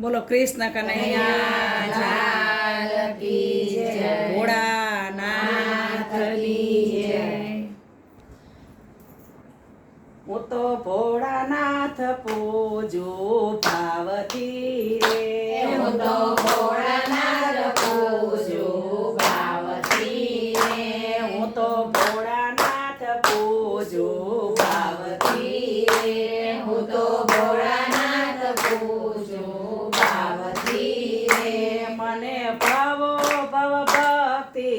બોલો કૃષ્ણ કનૈયા લાલ કી જય, ભોળાનાથની જય। હું તો ભોળાનાથ પૂજું ભાવથી રે, હું તો ભોળાનાથ પૂજું ભાવથી રે, હું તો ભોળાનાથ પૂજું ભાવથી રે, હું તો ભોળાનાથ પૂજું ભાવથી રે, મને ભાવો ભવ ભક્તિ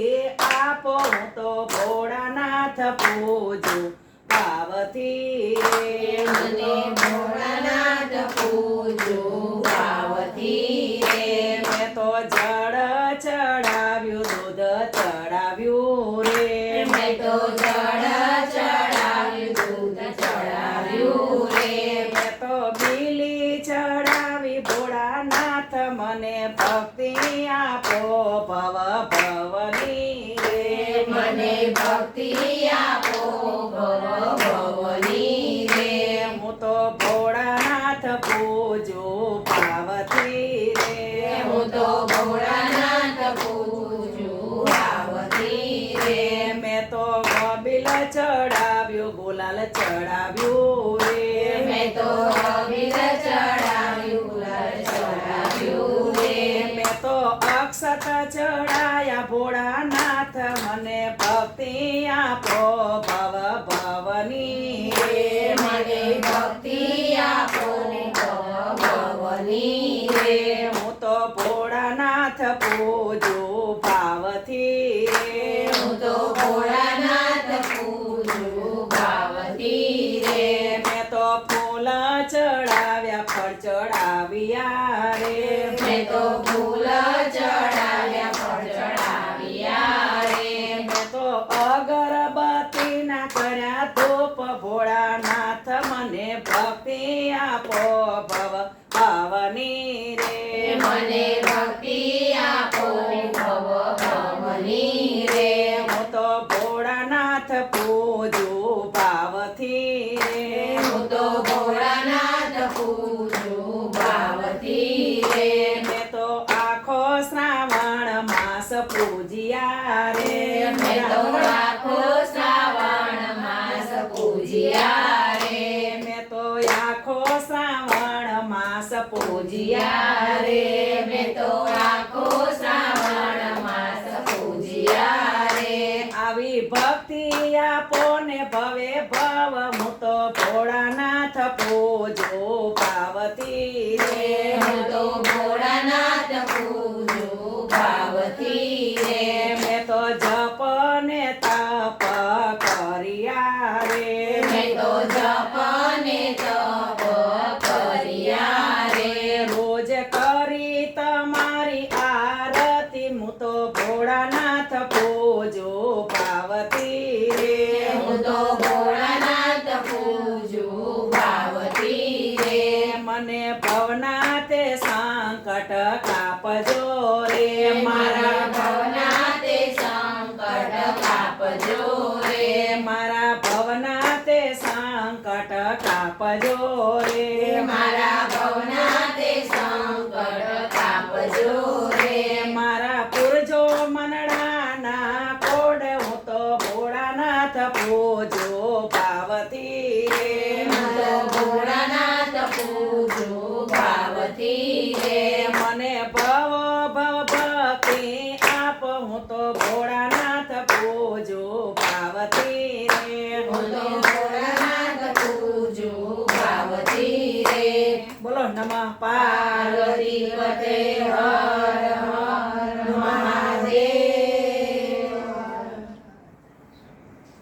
આપો, હું તો ભોળાનાથ પૂજું ભાવથી રે। મને ભોળાનાથ પૂજું ભાવથી રે, મેં તો જળ ચડાવ્યું, દૂધ ચડાવ્યું રે, મેં તો જળ ચડાવ્યું, દૂધ ચડાવ્યું રે, મેં તો બીલી ચડાવી, ભોળાનાથ મને ભક્તિ આપો ભવ ભવની રે। મને ભક્તિ આપો ભવ ભવની રે, હું તો ભોળાનાથ પૂજું ભાવથી રે, હું તો ભોળાનાથ પૂજું ભાવથી રે, મેં તો કબીલ ચડાવ્યું, ગુલાલ ચડાવ્યું રે, મેં તો અબીલ ચડાવ્યું, ગુલાલ ચડાવ્યું રે, મેં તો અક્ષત ચડાયા, ભોળાનાથ મને ભક્તિ આપો ભવ ભવની રે। મને ભક્તિ આપો ભવ ભવની રે, હું તો ભોળાનાથ પૂજું ભાવથી રે, હું તો ભોળાનાથ પૂજું ભાવથી રે, મેં તો ફૂલ ચડાવ્યા, ફળ ચડાવ્યા રે, મેં તો ફૂલ ચડાવ્યા, ફળ ચડાવ્યા રે, મેં તો અગરબત્તી ના કર્યા ધૂપ, ભોળાનાથ મને ભક્તિ આપો ભવ ભાવની રે। મને ભક્તિ આપો ભવ ભવની રે, હું તો ભોળાનાથ પૂજું ભાવથી રે, હું તો ભોળાનાથ પૂજું ભાવથી રે, મેં તો આખો શ્રાવણ માસ પૂજ્યા રે, મેં તો આખો શ્રાવણ માસ પૂજ્યા રે, મેં તો આખો શ્રાવણ માસ પૂજ્યા પૂજ્યા રે, મેં તો આખો શ્રાવણ માસ પૂજ્યા રે, આવી ભક્તિ આપો ને ભવે ભવ, હું તો ભોળાનાથ પૂજું ભાવથી રે, હું તો ભોળાનાથ પૂજું ભાવથી રે, મેં તો જપ ને તપ કર્યા રે, મેં તો જપ ને તપ કર્યા રે, રોજ કરી તમારી આરતી, હું તો ભોળાનાથ પૂજું ભાવથી રે, હું તો ભોળાનાથ પૂજું ભાવથી રે, મને ભવના તે સંકટ કાપજો રે, મારા ભવના તે સંકટ કાપજો રે, મારા ભવના તે સંકટ કાપજો રે, મારા ભવના તે સંકટ કાપજો રે, મારા પૂરજો મનડાના કોડ, હું તો ભોળાનાથ પૂજું ભાવથી રે, હું તો ભોળાનાથ પૂજું ભાવથી રે, મને ભવ ભવ ભક્તિ આપો, હું તો ભોળાનાથ પૂજું ભાવથી રે। હું તો ભોળાનાથ પૂજું ભાવથી રે, બોલો નમઃ પાર્વતી પતે હર